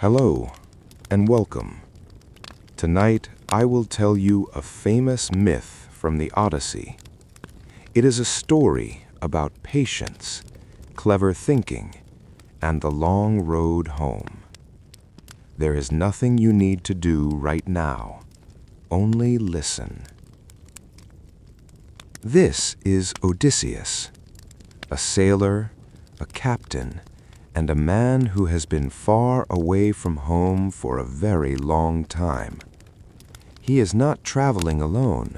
Hello, and welcome. Tonight, I will tell you a famous myth from the Odyssey. It is a story about patience, clever thinking, and the long road home. There is nothing you need to do right now. Only listen. This is Odysseus, a sailor, a captain, and a man who has been far away from home for a very long time. He is not traveling alone.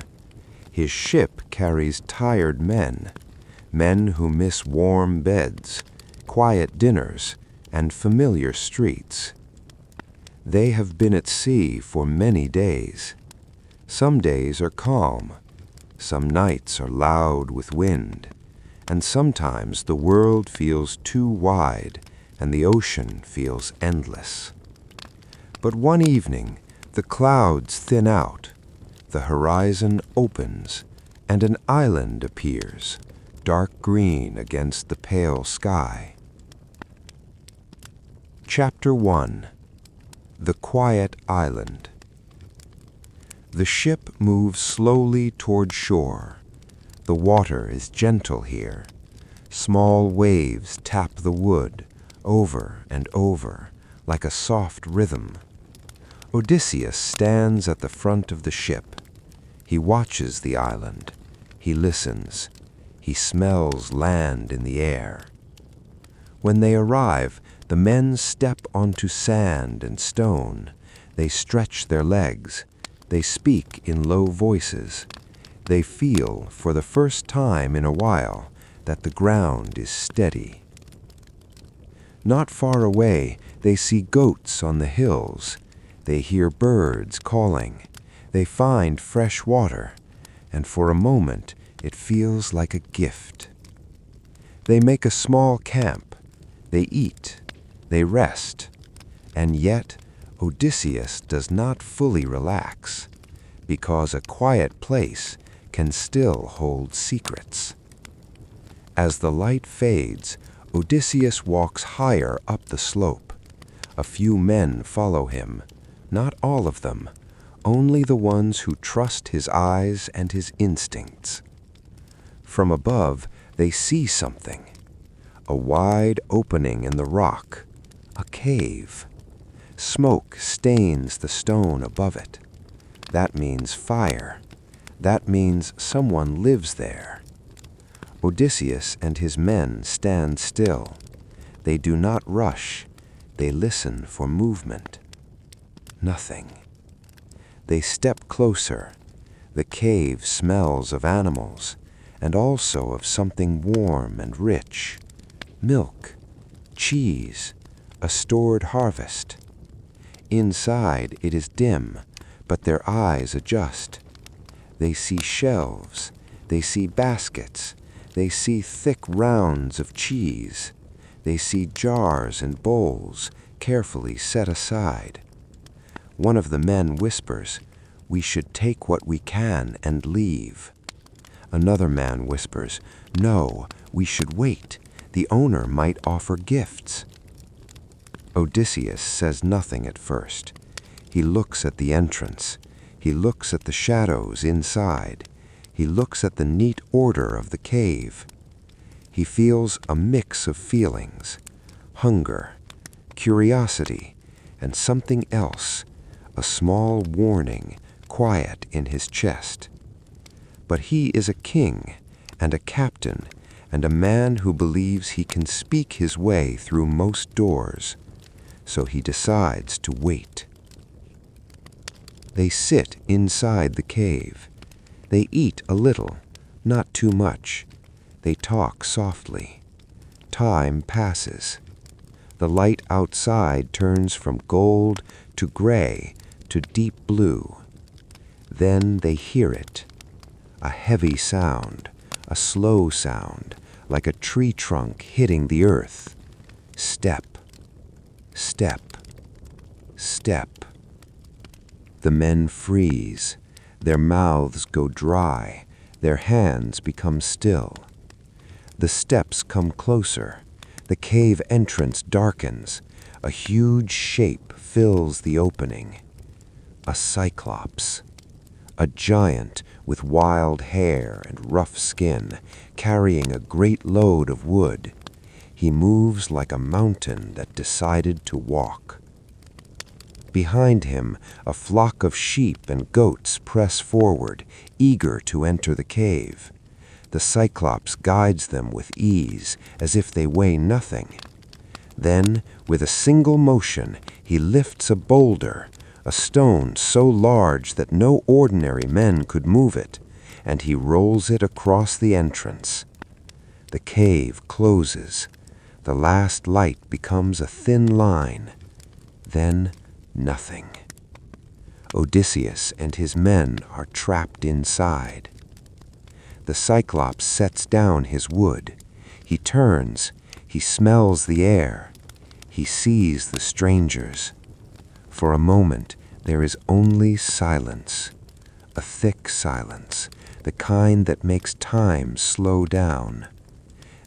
His ship carries tired men who miss warm beds, quiet dinners, and familiar streets. They have been at sea for many days. Some days are calm, some nights are loud with wind, and sometimes the world feels too wide and the ocean feels endless. But one evening, the clouds thin out, the horizon opens, and an island appears, dark green against the pale sky. Chapter 1. The Quiet Island. The ship moves slowly toward shore. The water is gentle here. Small waves tap the wood, over and over, like a soft rhythm. Odysseus stands at the front of the ship. He watches the island. He listens. He smells land in the air. When they arrive, the men step onto sand and stone. They stretch their legs. They speak in low voices. They feel, for the first time in a while, that the ground is steady. Not far away, they see goats on the hills. They hear birds calling. They find fresh water, and for a moment it feels like a gift. They make a small camp. They eat. They rest. And yet, Odysseus does not fully relax, because a quiet place can still hold secrets. As the light fades, Odysseus walks higher up the slope. A few men follow him, not all of them, only the ones who trust his eyes and his instincts. From above, they see something. A wide opening in the rock, a cave. Smoke stains the stone above it. That means fire. That means someone lives there. Odysseus and his men stand still. They do not rush. They listen for movement. Nothing. They step closer. The cave smells of animals, and also of something warm and rich. Milk, cheese, a stored harvest. Inside it is dim, but their eyes adjust. They see shelves. They see baskets. They see thick rounds of cheese. They see jars and bowls carefully set aside. One of the men whispers, "We should take what we can and leave." Another man whispers, "No, we should wait. The owner might offer gifts." Odysseus says nothing at first. He looks at the entrance. He looks at the shadows inside. He looks at the neat order of the cave. He feels a mix of feelings: hunger, curiosity, and something else, a small warning, quiet in his chest. But he is a king and a captain and a man who believes he can speak his way through most doors, so he decides to wait. They sit inside the cave. They eat a little, not too much. They talk softly. Time passes. The light outside turns from gold to gray to deep blue. Then they hear it. A heavy sound, a slow sound, like a tree trunk hitting the earth. Step, step, step. The men freeze. Their mouths go dry. Their hands become still. The steps come closer. The cave entrance darkens. A huge shape fills the opening. A Cyclops. A giant with wild hair and rough skin, carrying a great load of wood. He moves like a mountain that decided to walk. Behind him, a flock of sheep and goats press forward, eager to enter the cave. The Cyclops guides them with ease, as if they weigh nothing. Then, with a single motion, he lifts a boulder, a stone so large that no ordinary men could move it, and he rolls it across the entrance. The cave closes. The last light becomes a thin line. Then, nothing. Odysseus and his men are trapped inside. The Cyclops sets down his wood. He turns. He smells the air. He sees the strangers. For a moment, there is only silence. A thick silence, the kind that makes time slow down.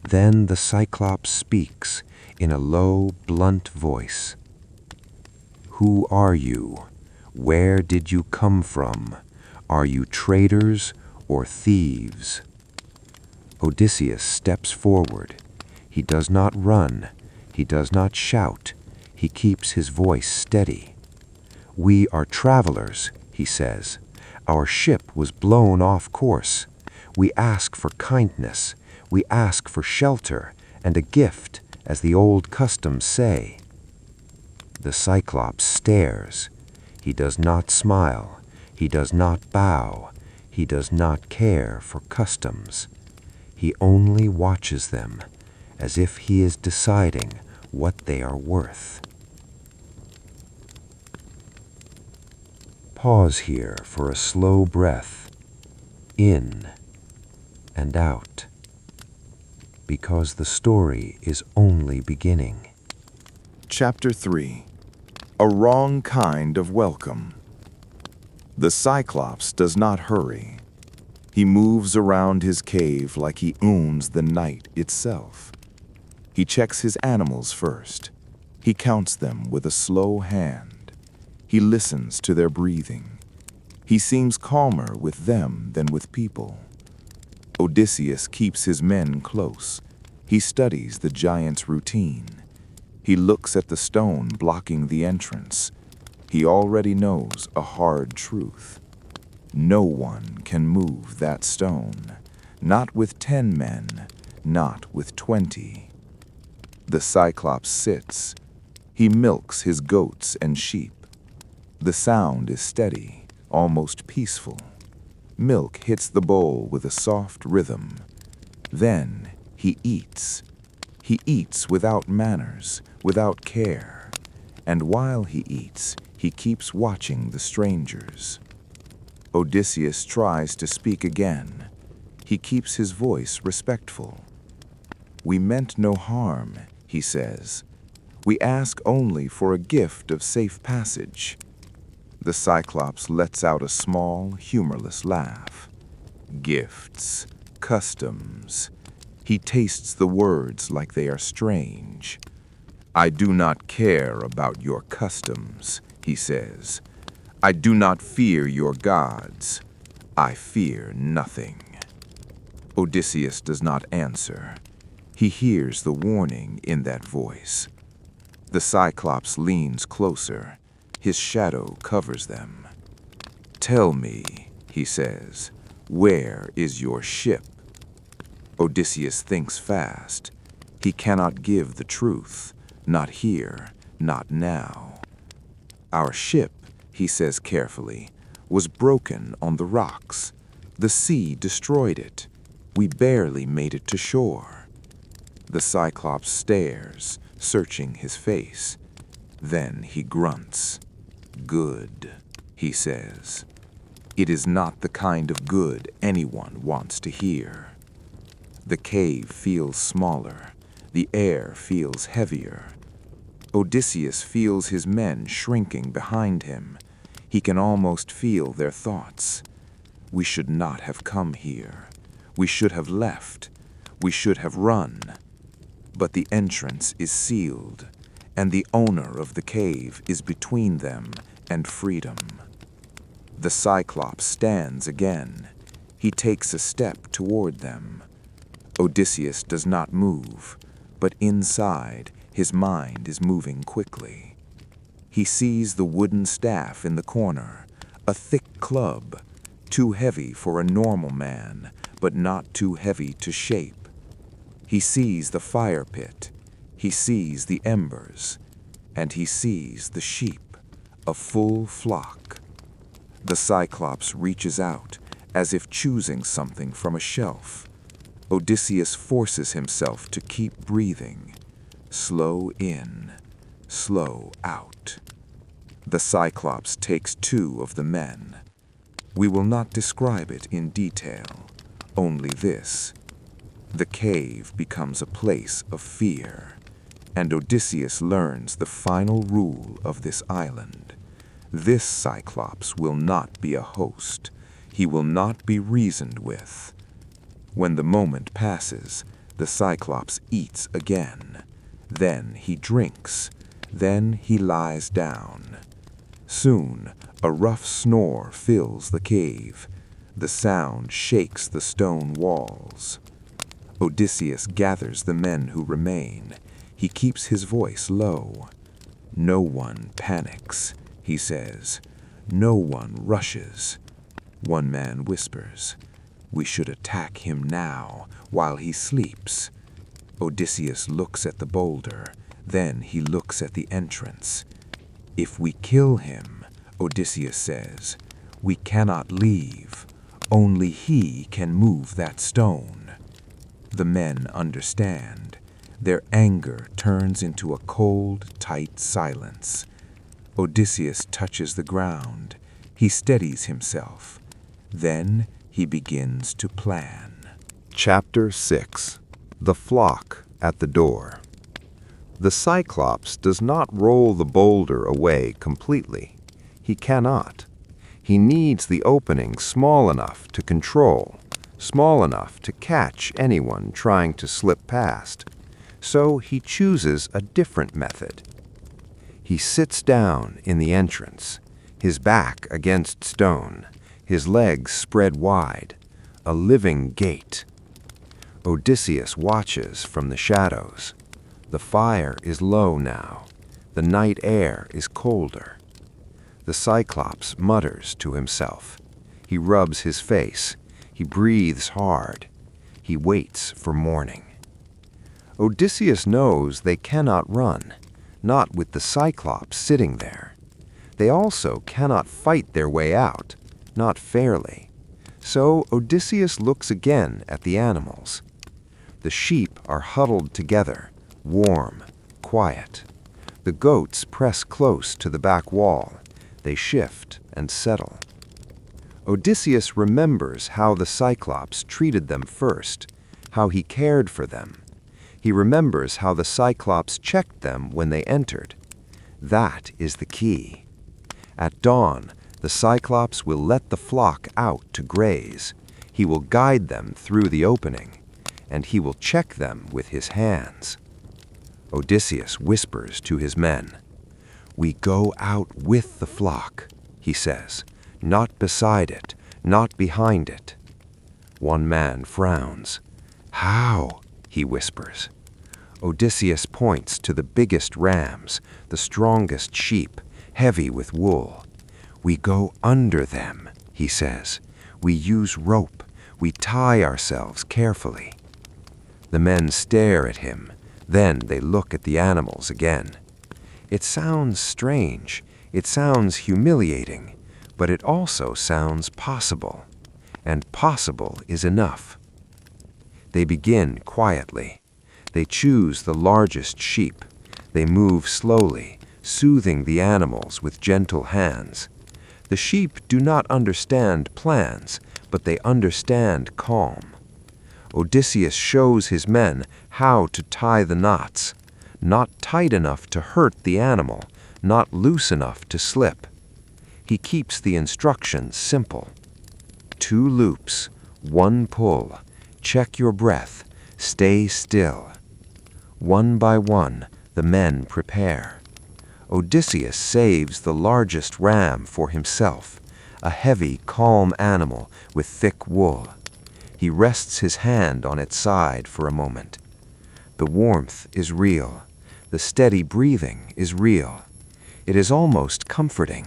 Then the Cyclops speaks in a low, blunt voice. "Who are you? Where did you come from? Are you traders or thieves?" Odysseus steps forward. He does not run. He does not shout. He keeps his voice steady. "We are travelers," he says. "Our ship was blown off course. We ask for kindness. We ask for shelter and a gift, as the old customs say." The Cyclops stares. He does not smile. He does not bow. He does not care for customs. He only watches them, as if he is deciding what they are worth. Pause here for a slow breath, in and out, because the story is only beginning. Chapter 3. A Wrong Kind of Welcome. The Cyclops does not hurry. He moves around his cave like he owns the night itself. He checks his animals first. He counts them with a slow hand. He listens to their breathing. He seems calmer with them than with people. Odysseus keeps his men close. He studies the giant's routine. He looks at the stone blocking the entrance. He already knows a hard truth. No one can move that stone. Not with 10 men, not with 20. The Cyclops sits. He milks his goats and sheep. The sound is steady, almost peaceful. Milk hits the bowl with a soft rhythm. Then he eats. He eats without manners, without care. And while he eats, he keeps watching the strangers. Odysseus tries to speak again. He keeps his voice respectful. "We meant no harm," he says. "We ask only for a gift of safe passage." The Cyclops lets out a small, humorless laugh. Gifts, customs. He tastes the words like they are strange. "I do not care about your customs," he says. "I do not fear your gods. I fear nothing." Odysseus does not answer. He hears the warning in that voice. The Cyclops leans closer. His shadow covers them. "Tell me," he says, "where is your ship?" Odysseus thinks fast. He cannot give the truth. Not here, not now. "Our ship," he says carefully, "was broken on the rocks. The sea destroyed it. We barely made it to shore." The Cyclops stares, searching his face. Then he grunts. "Good," he says. It is not the kind of good anyone wants to hear. The cave feels smaller. The air feels heavier. Odysseus feels his men shrinking behind him. He can almost feel their thoughts. "We should not have come here. We should have left. We should have run." But the entrance is sealed, and the owner of the cave is between them and freedom. The Cyclops stands again. He takes a step toward them. Odysseus does not move, but inside, his mind is moving quickly. He sees the wooden staff in the corner, a thick club, too heavy for a normal man, but not too heavy to shape. He sees the fire pit, he sees the embers, and he sees the sheep, a full flock. The Cyclops reaches out, as if choosing something from a shelf. Odysseus forces himself to keep breathing. Slow in, slow out. The Cyclops takes 2 of the men. We will not describe it in detail, only this. The cave becomes a place of fear, and Odysseus learns the final rule of this island. This Cyclops will not be a host. He will not be reasoned with. When the moment passes, the Cyclops eats again. Then he drinks. Then he lies down. Soon, a rough snore fills the cave. The sound shakes the stone walls. Odysseus gathers the men who remain. He keeps his voice low. No one panics, he says. No one rushes. One man whispers, "We should attack him now, while he sleeps." Odysseus looks at the boulder, then he looks at the entrance. "If we kill him," Odysseus says, "we cannot leave. Only he can move that stone." The men understand. Their anger turns into a cold, tight silence. Odysseus touches the ground. He steadies himself. Then he begins to plan. Chapter 6. The Flock at the Door. The Cyclops does not roll the boulder away completely. He cannot. He needs the opening small enough to control, small enough to catch anyone trying to slip past. So he chooses a different method. He sits down in the entrance, his back against stone, his legs spread wide, a living gate. Odysseus watches from the shadows. The fire is low now. The night air is colder. The Cyclops mutters to himself. He rubs his face. He breathes hard. He waits for morning. Odysseus knows they cannot run, not with the Cyclops sitting there. They also cannot fight their way out, not fairly. So Odysseus looks again at the animals. The sheep are huddled together, warm, quiet. The goats press close to the back wall. They shift and settle. Odysseus remembers how the Cyclops treated them first, how he cared for them. He remembers how the Cyclops checked them when they entered. That is the key. At dawn, the Cyclops will let the flock out to graze. He will guide them through the opening, and he will check them with his hands. Odysseus whispers to his men. "We go out with the flock," he says, "not beside it, not behind it." One man frowns. "How?" he whispers. Odysseus points to the biggest rams, the strongest sheep, heavy with wool. "We go under them," he says. "We use rope. We tie ourselves carefully." The men stare at him. Then they look at the animals again. It sounds strange. It sounds humiliating. But it also sounds possible. And possible is enough. They begin quietly. They choose the largest sheep. They move slowly, soothing the animals with gentle hands. The sheep do not understand plans, but they understand calm. Odysseus shows his men how to tie the knots, not tight enough to hurt the animal, not loose enough to slip. He keeps the instructions simple. 2 loops, 1 pull, check your breath, stay still. One by one, The men prepare. Odysseus saves the largest ram for himself, a heavy, calm animal with thick wool. He rests his hand on its side for a moment. The warmth is real. The steady breathing is real. It is almost comforting.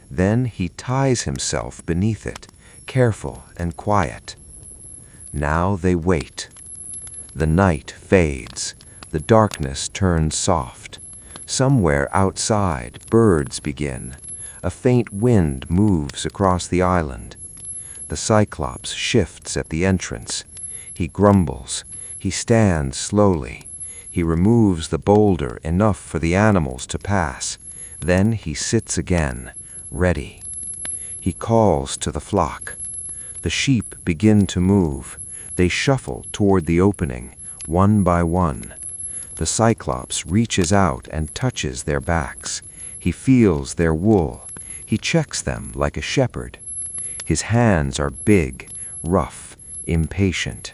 Then he ties himself beneath it, careful and quiet. Now they wait. The night fades. The darkness turns soft. Somewhere outside, birds begin. A faint wind moves across the island. The Cyclops shifts at the entrance. He grumbles. He stands slowly. He removes the boulder enough for the animals to pass. Then he sits again, ready. He calls to the flock. The sheep begin to move. They shuffle toward the opening, one by one. The Cyclops reaches out and touches their backs. He feels their wool. He checks them like a shepherd. His hands are big, rough, impatient.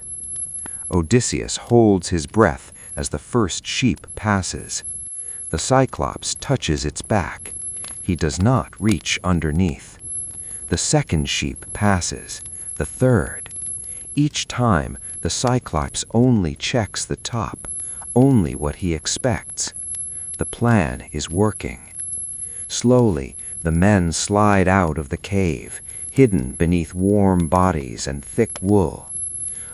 Odysseus holds his breath as the first sheep passes. The Cyclops touches its back. He does not reach underneath. The second sheep passes, the third. Each time, the Cyclops only checks the top, only what he expects. The plan is working. Slowly, the men slide out of the cave, hidden beneath warm bodies and thick wool.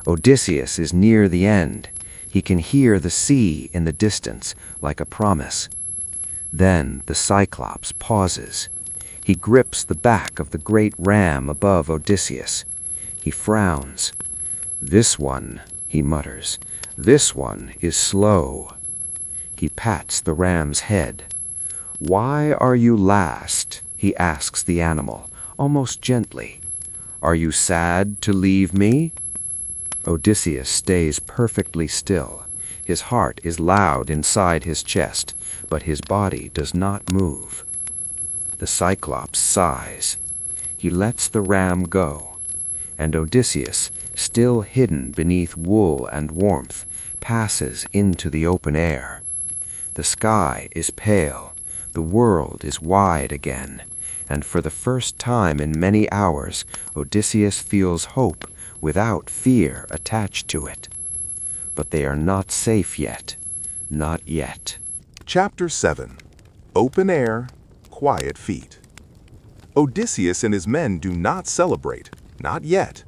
Odysseus is near the end. He can hear the sea in the distance, like a promise. Then the Cyclops pauses. He grips the back of the great ram above Odysseus. He frowns. "This one," he mutters, "this one is slow." He pats the ram's head. "Why are you last?" he asks the animal, almost gently. "Are you sad to leave me?" Odysseus stays perfectly still. His heart is loud inside his chest, but his body does not move. The Cyclops sighs. He lets the ram go, and Odysseus, still hidden beneath wool and warmth, passes into the open air. The sky is pale. The world is wide again, and for the first time in many hours, Odysseus feels hope without fear attached to it. But they are not safe yet. Not yet. Chapter 7. Open Air, Quiet Feet. Odysseus and his men do not celebrate. Not yet.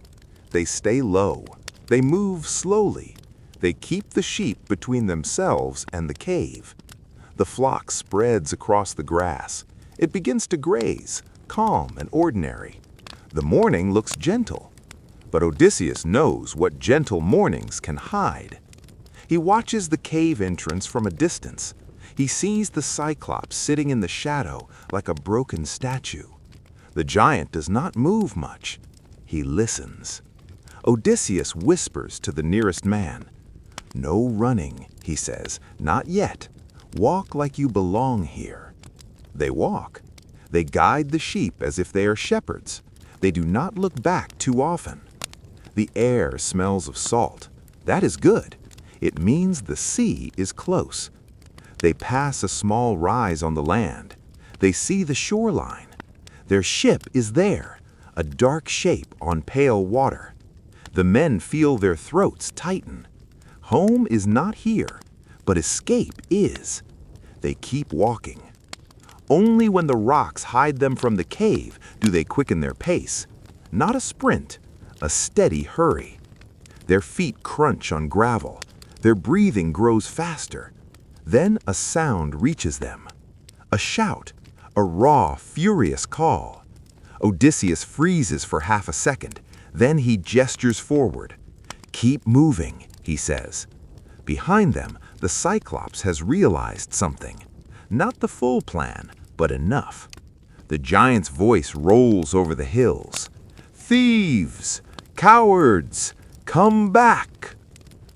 They stay low. They move slowly. They keep the sheep between themselves and the cave. The flock spreads across the grass. It begins to graze, calm and ordinary. The morning looks gentle. But Odysseus knows what gentle mornings can hide. He watches the cave entrance from a distance. He sees the Cyclops sitting in the shadow like a broken statue. The giant does not move much. He listens. Odysseus whispers to the nearest man. "No running," he says, "not yet. Walk like you belong here." They walk. They guide the sheep as if they are shepherds. They do not look back too often. The air smells of salt. That is good. It means the sea is close. They pass a small rise on the land. They see the shoreline. Their ship is there, a dark shape on pale water. The men feel their throats tighten. Home is not here, but escape is. They keep walking. Only when the rocks hide them from the cave do they quicken their pace. Not a sprint, a steady hurry. Their feet crunch on gravel. Their breathing grows faster. Then a sound reaches them. A shout, a raw, furious call. Odysseus freezes for half a second. Then he gestures forward. "Keep moving," he says. Behind them, the Cyclops has realized something. Not the full plan, but enough. The giant's voice rolls over the hills. "Thieves! Cowards! Come back!"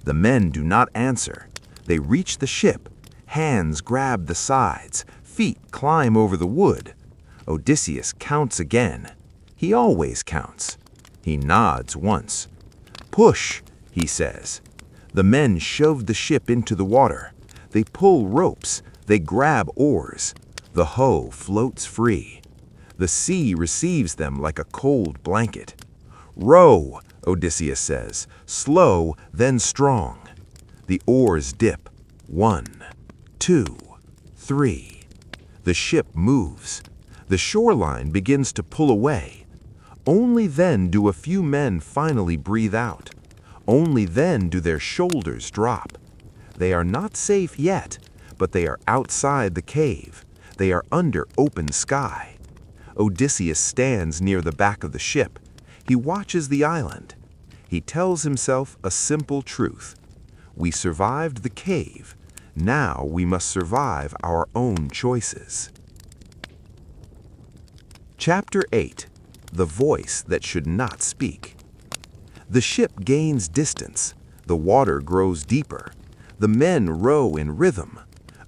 The men do not answer. They reach the ship. Hands grab the sides. Feet climb over the wood. Odysseus counts again. He always counts. He nods once. "Push," he says. The men shove the ship into the water. They pull ropes, they grab oars. The hoe floats free. The sea receives them like a cold blanket. "Row," Odysseus says, "slow, then strong." The oars dip. 1, 2, 3. The ship moves. The shoreline begins to pull away. Only then do a few men finally breathe out. Only then do their shoulders drop. They are not safe yet, but they are outside the cave. They are under open sky. Odysseus stands near the back of the ship. He watches the island. He tells himself a simple truth. We survived the cave. Now we must survive our own choices. Chapter 8. The Voice That Should Not Speak. The ship gains distance. The water grows deeper. The men row in rhythm.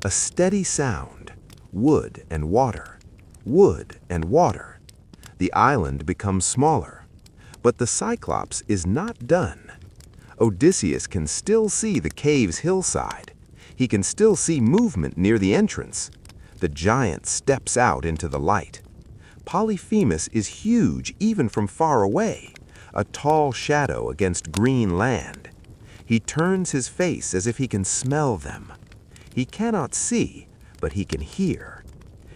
A steady sound. Wood and water. Wood and water. The island becomes smaller. But the Cyclops is not done. Odysseus can still see the cave's hillside. He can still see movement near the entrance. The giant steps out into the light. Polyphemus is huge even from far away, a tall shadow against green land. He turns his face as if he can smell them. He cannot see, but he can hear.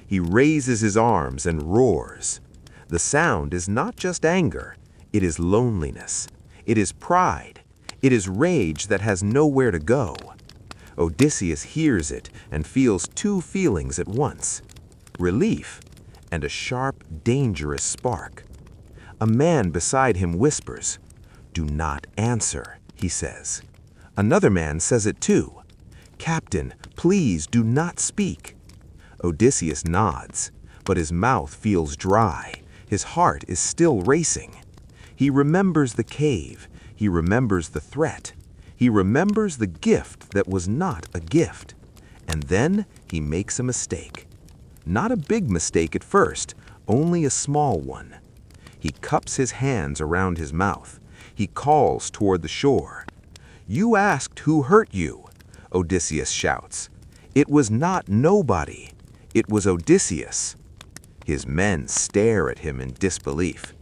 He raises his arms and roars. The sound is not just anger, it is loneliness. It is pride. It is rage that has nowhere to go. Odysseus hears it and feels two feelings at once: relief and a sharp, dangerous spark. A man beside him whispers, "Do not answer," he says. Another man says it too. "Captain, please do not speak." Odysseus nods, but his mouth feels dry. His heart is still racing. He remembers the cave. He remembers the threat. He remembers the gift that was not a gift. And then he makes a mistake. Not a big mistake at first, only a small one. He cups his hands around his mouth. He calls toward the shore. "You asked who hurt you," Odysseus shouts. "It was not nobody. It was Odysseus." His men stare at him in disbelief.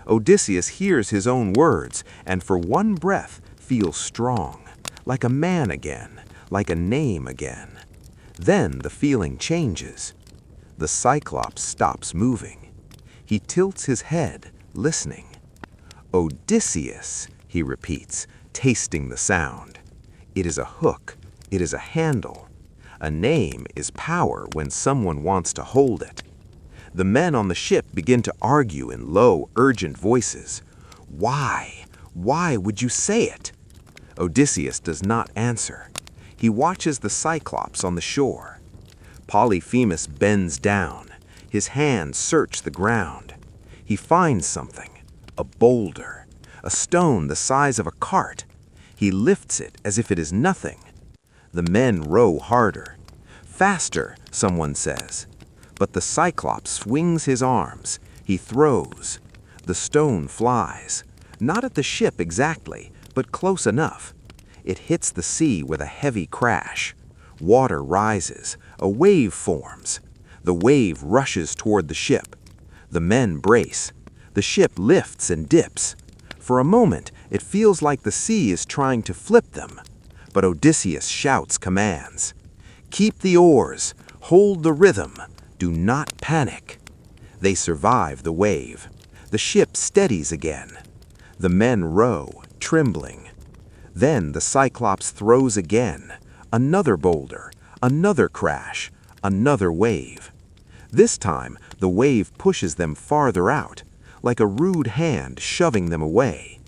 Odysseus hears his own words and for one breath feels strong, like a man again, like a name again. Then the feeling changes. The Cyclops stops moving. He tilts his head, listening. "Odysseus," he repeats, tasting the sound. It is a hook. It is a handle. A name is power when someone wants to hold it. The men on the ship begin to argue in low, urgent voices. "Why? Why would you say it?" Odysseus does not answer. He watches the Cyclops on the shore. Polyphemus bends down. His hands search the ground. He finds something, a boulder, a stone the size of a cart. He lifts it as if it is nothing. The men row harder. "Faster," someone says. But the Cyclops swings his arms. He throws. The stone flies. Not at the ship exactly, but close enough. It hits the sea with a heavy crash. Water rises. A wave forms. The wave rushes toward the ship. The men brace. The ship lifts and dips. For a moment, it feels like the sea is trying to flip them. But Odysseus shouts commands. "Keep the oars. Hold the rhythm. Do not panic." They survive the wave. The ship steadies again. The men row, trembling. Then the Cyclops throws again. Another boulder, another crash, another wave. This time, the wave pushes them farther out, like a rude hand shoving them away.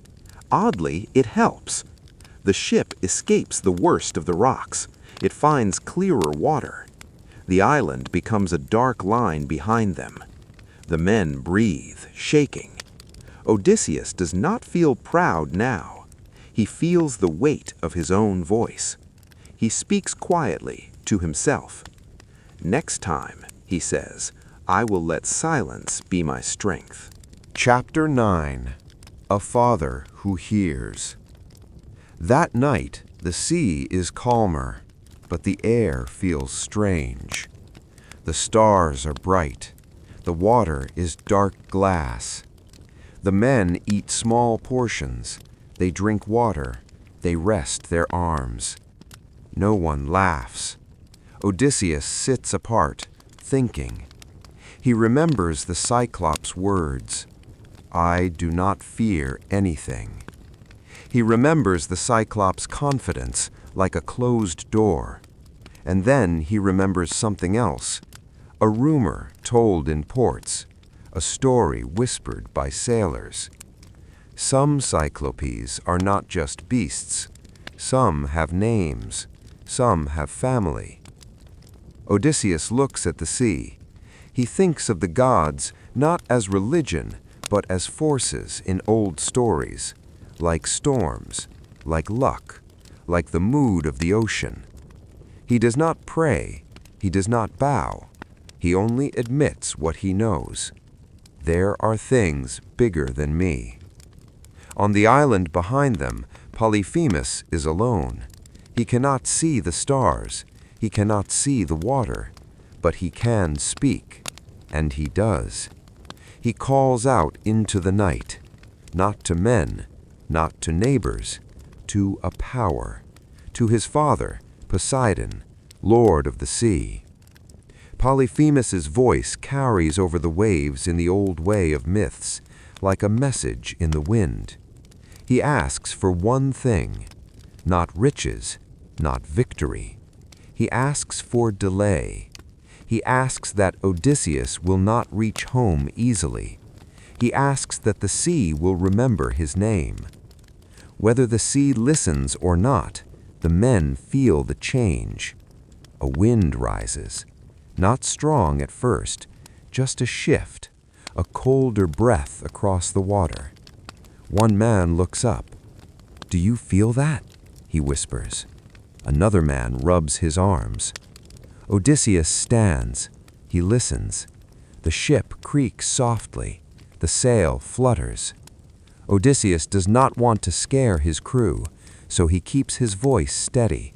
Oddly, it helps. The ship escapes the worst of the rocks. It finds clearer water. The island becomes a dark line behind them. The men breathe, shaking. Odysseus does not feel proud now. He feels the weight of his own voice. He speaks quietly to himself. "Next time," he says, "I will let silence be my strength." Chapter 9. A Father Who Hears. That night, the sea is calmer. but the air feels strange. The stars are bright. The water is dark glass. The men eat small portions. They drink water. They rest their arms. No one laughs. Odysseus sits apart, thinking. He remembers the Cyclops' words, "I do not fear anything." He remembers the Cyclops' confidence like a closed door. And then he remembers something else, a rumor told in ports, a story whispered by sailors. Some Cyclopes are not just beasts. Some have names. Some have family. Odysseus looks at the sea. He thinks of the gods not as religion, but as forces in old stories, like storms, like luck, like the mood of the ocean. He does not pray. He does not bow. He only admits what he knows. There are things bigger than me. On the island behind them, Polyphemus is alone. He cannot see the stars. He cannot see the water. But he can speak, and he does. He calls out into the night, not to men, not to neighbors, to a power, to his father, Poseidon, Lord of the sea. Polyphemus's voice carries over the waves in the old way of myths, like a message in the wind. He asks for one thing, not riches, not victory. He asks for delay. He asks that Odysseus will not reach home easily. He asks that the sea will remember his name. Whether the sea listens or not, the men feel the change. A wind rises, not strong at first, just a shift, a colder breath across the water. One man looks up. "Do you feel that?" he whispers. Another man rubs his arms. Odysseus stands. He listens. The ship creaks softly. The sail flutters. Odysseus does not want to scare his crew, so he keeps his voice steady.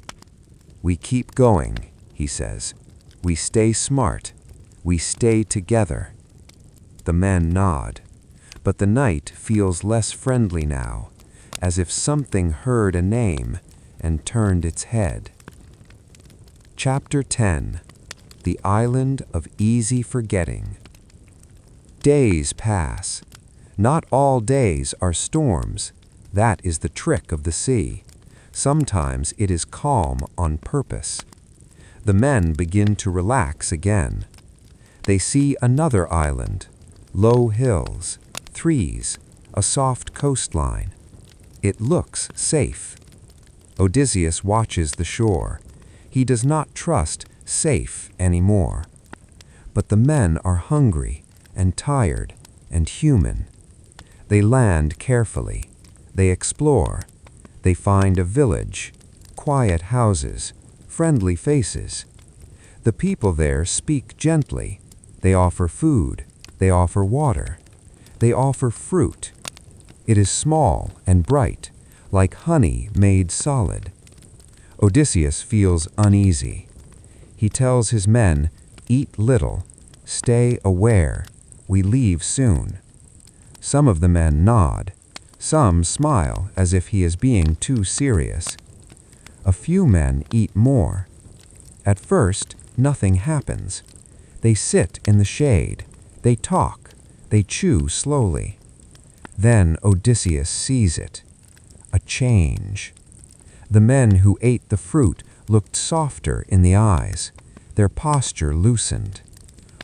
"We keep going," he says. "We stay smart. We stay together." The men nod, but the night feels less friendly now, as if something heard a name and turned its head. Chapter 10. The Island of Easy Forgetting. Days pass. Not all days are storms. That is the trick of the sea. Sometimes it is calm on purpose. The men begin to relax again. They see another island, low hills, trees, a soft coastline. It looks safe. Odysseus watches the shore. He does not trust safe anymore. But the men are hungry and tired and human. They land carefully. They explore. They find a village, quiet houses, friendly faces. The people there speak gently. They offer food. They offer water. They offer fruit. It is small and bright, like honey made solid. Odysseus feels uneasy. He tells his men, "Eat little, stay aware, we leave soon." Some of the men nod. Some smile as if he is being too serious. A few men eat more. At first, nothing happens. They sit in the shade. They talk. They chew slowly. Then Odysseus sees it. A change. The men who ate the fruit looked softer in the eyes. Their posture loosened.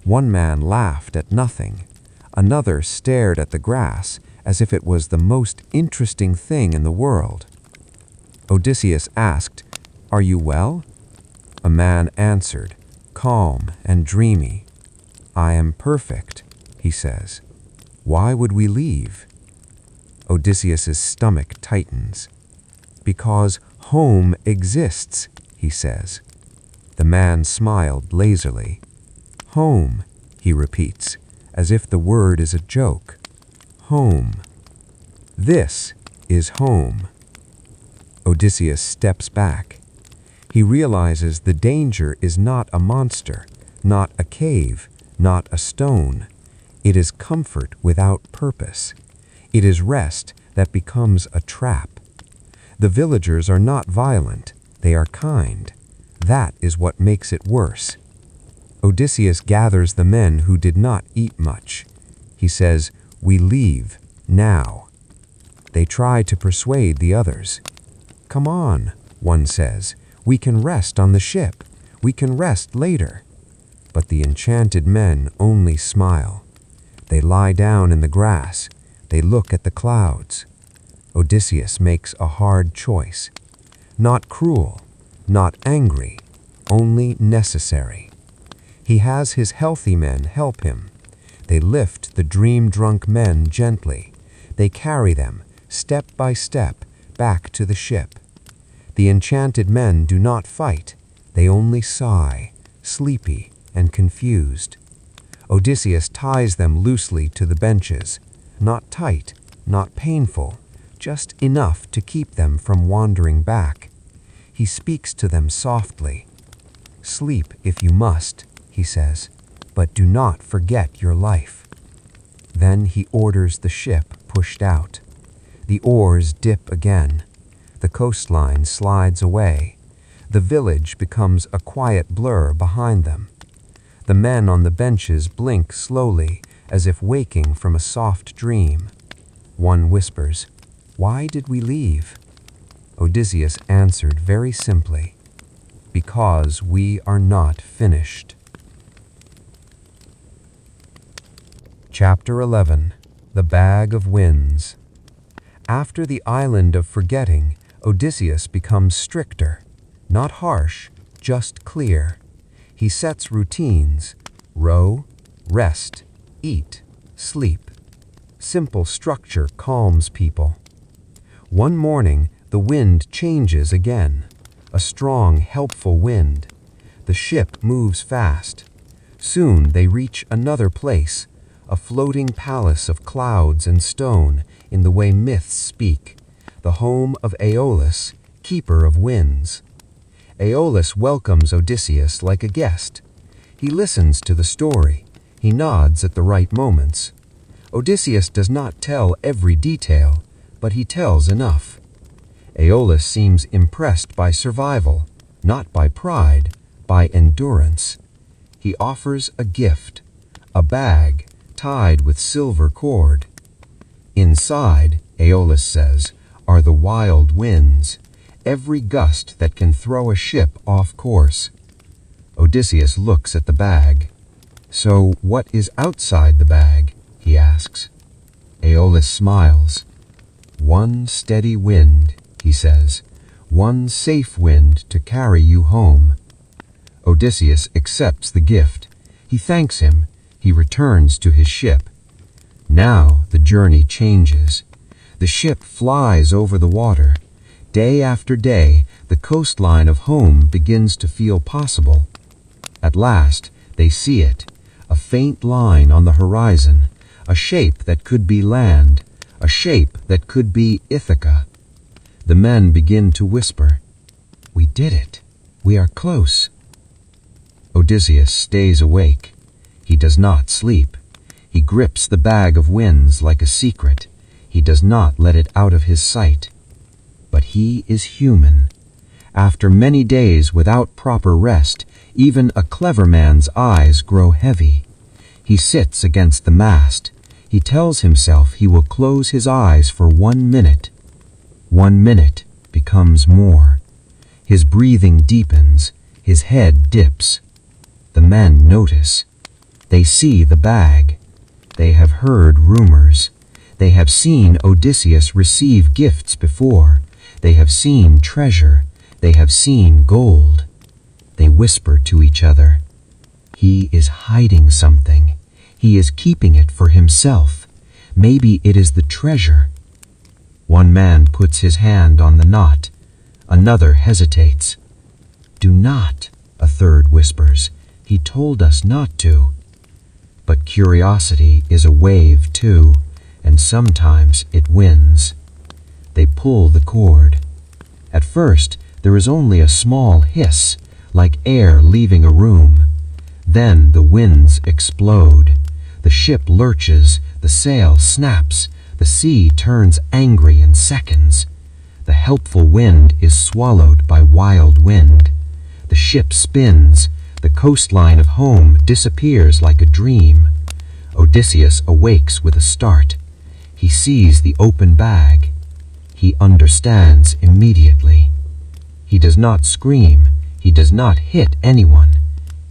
One man laughed at nothing. Another stared at the grass as if it was the most interesting thing in the world. Odysseus asked, "Are you well?" A man answered, calm and dreamy. "I am perfect," he says. "Why would we leave?" Odysseus's stomach tightens. "Because home exists," he says. The man smiled lazily. "Home," he repeats, as if the word is a joke. "Home. This is home." Odysseus steps back. He realizes the danger is not a monster, not a cave, not a stone. It is comfort without purpose. It is rest that becomes a trap. The villagers are not violent, they are kind. That is what makes it worse. Odysseus gathers the men who did not eat much. He says, "We leave, now." They try to persuade the others. "Come on," one says, "we can rest on the ship. We can rest later." But the enchanted men only smile. They lie down in the grass. They look at the clouds. Odysseus makes a hard choice. Not cruel, not angry, only necessary. He has his healthy men help him. They lift the dream-drunk men gently. They carry them, step by step, back to the ship. The enchanted men do not fight. They only sigh, sleepy and confused. Odysseus ties them loosely to the benches, not tight, not painful, just enough to keep them from wandering back. He speaks to them softly. "Sleep if you must," he says, "but do not forget your life." Then he orders the ship pushed out. The oars dip again. The coastline slides away. The village becomes a quiet blur behind them. The men on the benches blink slowly, as if waking from a soft dream. One whispers, "Why did we leave?" Odysseus answered very simply, "Because we are not finished." Chapter 11. The Bag of Winds. After the island of forgetting, Odysseus becomes stricter, not harsh, just clear. He sets routines: row, rest, eat, sleep. Simple structure calms people. One morning, the wind changes again. A strong, helpful wind. The ship moves fast. Soon they reach another place, a floating palace of clouds and stone in the way myths speak, the home of Aeolus, keeper of winds. Aeolus welcomes Odysseus like a guest. He listens to the story. He nods at the right moments. Odysseus does not tell every detail, but he tells enough. Aeolus seems impressed by survival, not by pride, by endurance. He offers a gift, a bag tied with silver cord. Inside, Aeolus says, are the wild winds, every gust that can throw a ship off course. Odysseus looks at the bag. "So what is outside the bag?" he asks. Aeolus smiles. "One steady wind," he says, "one safe wind to carry you home." Odysseus accepts the gift. He thanks him. He returns to his ship. Now the journey changes. The ship flies over the water. Day after day, the coastline of home begins to feel possible. At last, they see it, a faint line on the horizon, a shape that could be land, a shape that could be Ithaca. The men begin to whisper, "We did it. We are close." Odysseus stays awake. He does not sleep. He grips the bag of winds like a secret. He does not let it out of his sight. But he is human. After many days without proper rest, even a clever man's eyes grow heavy. He sits against the mast. He tells himself he will close his eyes for 1 minute. 1 minute becomes more. His breathing deepens. His head dips. The men notice. They see the bag. They have heard rumors. They have seen Odysseus receive gifts before. They have seen treasure. They have seen gold. They whisper to each other, "He is hiding something. He is keeping it for himself. Maybe it is the treasure." One man puts his hand on the knot. Another hesitates. "Do not," a third whispers. "He told us not to." But curiosity is a wave too, and sometimes it wins. They pull the cord. At first, There is only a small hiss, like air leaving a room. Then the winds explode. The ship lurches, the sail snaps, the sea turns angry in seconds. The helpful wind is swallowed by wild wind. The ship spins. The coastline of home disappears like a dream. Odysseus awakes with a start. He sees the open bag. He understands immediately. He does not scream. He does not hit anyone.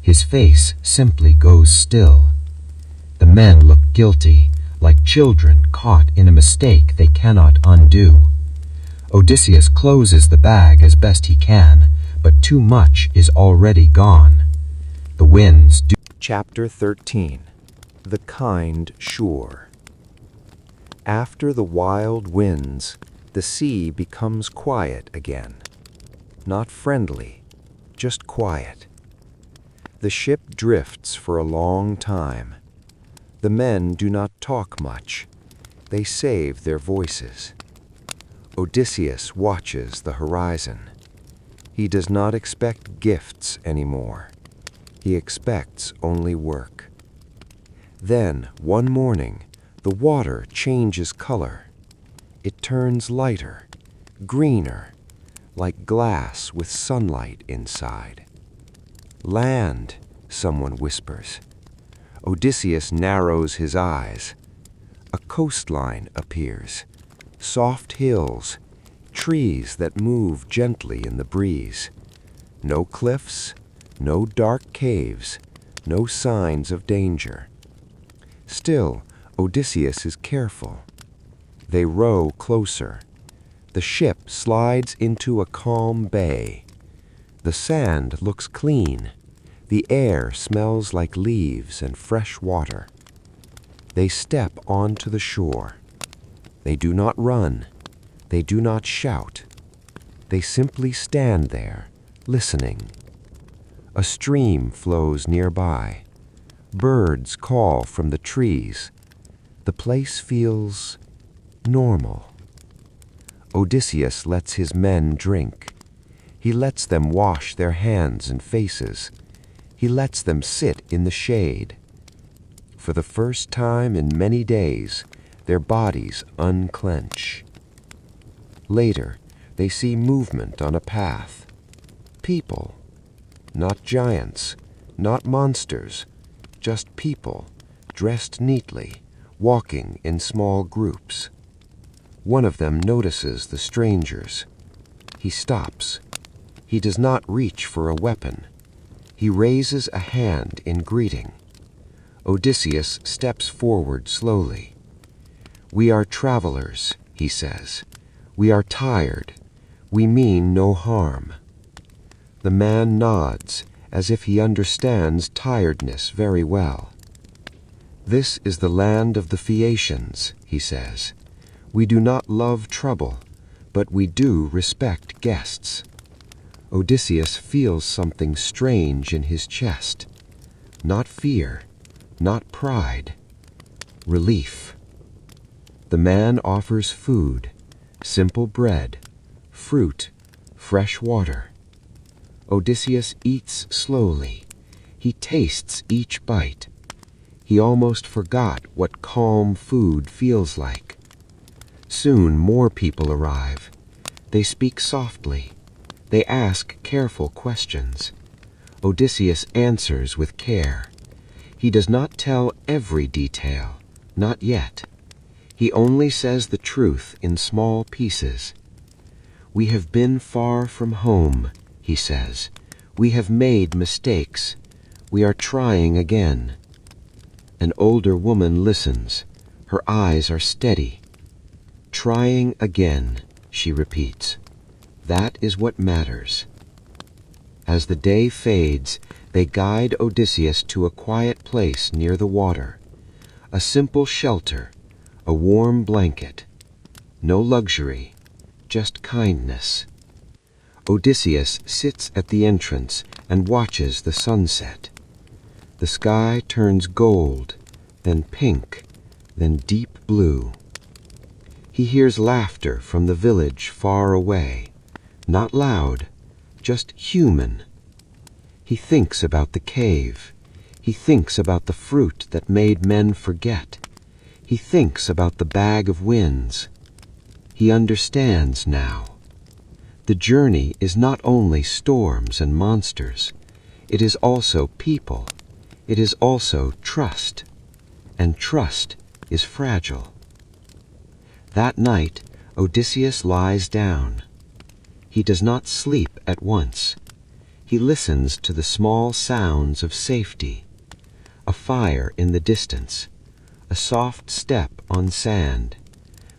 His face simply goes still. The men look guilty, like children caught in a mistake they cannot undo. Odysseus closes the bag as best he can, but too much is already gone. The winds do. Chapter 13. The Kind Shore. After the wild winds, the sea becomes quiet again. Not friendly, just quiet. The ship drifts for a long time. The men do not talk much. They save their voices. Odysseus watches the horizon. He does not expect gifts anymore. He expects only work. Then, one morning, the water changes color. It turns lighter, greener, like glass with sunlight inside. Land, someone whispers. Odysseus narrows his eyes. A coastline appears. Soft hills, trees that move gently in the breeze. No cliffs, no dark caves, no signs of danger. Still, Odysseus is careful. They row closer. The ship slides into a calm bay. The sand looks clean. The air smells like leaves and fresh water. They step onto the shore. They do not run. They do not shout. They simply stand there, listening. A stream flows nearby. Birds call from the trees. The place feels normal. Odysseus lets his men drink. He lets them wash their hands and faces. He lets them sit in the shade. For the first time in many days, their bodies unclench. Later, they see movement on a path. People. Not giants, not monsters, just people, dressed neatly, walking in small groups. One of them notices the strangers. He stops. He does not reach for a weapon. He raises a hand in greeting. Odysseus steps forward slowly. "We are travelers," he says. "We are tired. We mean no harm." The man nods, as if he understands tiredness very well. "This is the land of the Phaeacians," he says. "We do not love trouble, but we do respect guests." Odysseus feels something strange in his chest. Not fear, not pride. Relief. The man offers food, simple bread, fruit, fresh water. Odysseus eats slowly. He tastes each bite. He almost forgot what calm food feels like. Soon more people arrive. They speak softly. They ask careful questions. Odysseus answers with care. He does not tell every detail, not yet. He only says the truth in small pieces. "We have been far from home," he says. "We have made mistakes. We are trying again." An older woman listens. Her eyes are steady. "Trying again," she repeats. "That is what matters." As the day fades, they guide Odysseus to a quiet place near the water. A simple shelter, a warm blanket. No luxury, just kindness. Odysseus sits at the entrance and watches the sunset. The sky turns gold, then pink, then deep blue. He hears laughter from the village far away, not loud, just human. He thinks about the cave. He thinks about the fruit that made men forget. He thinks about the bag of winds. He understands now. The journey is not only storms and monsters. It is also people. It is also trust. And trust is fragile. That night, Odysseus lies down. He does not sleep at once. He listens to the small sounds of safety. A fire in the distance, a soft step on sand,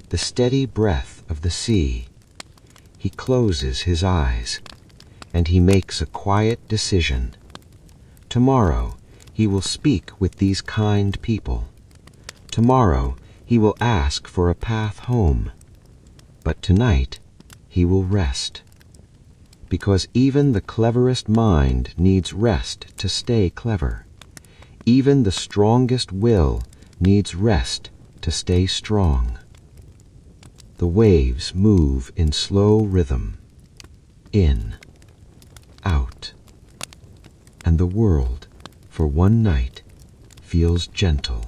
the steady breath of the sea. He closes his eyes, and he makes a quiet decision. Tomorrow he will speak with these kind people. Tomorrow he will ask for a path home. But tonight he will rest. Because even the cleverest mind needs rest to stay clever. Even the strongest will needs rest to stay strong. The waves move in slow rhythm, in, out, and the world, for one night, feels gentle.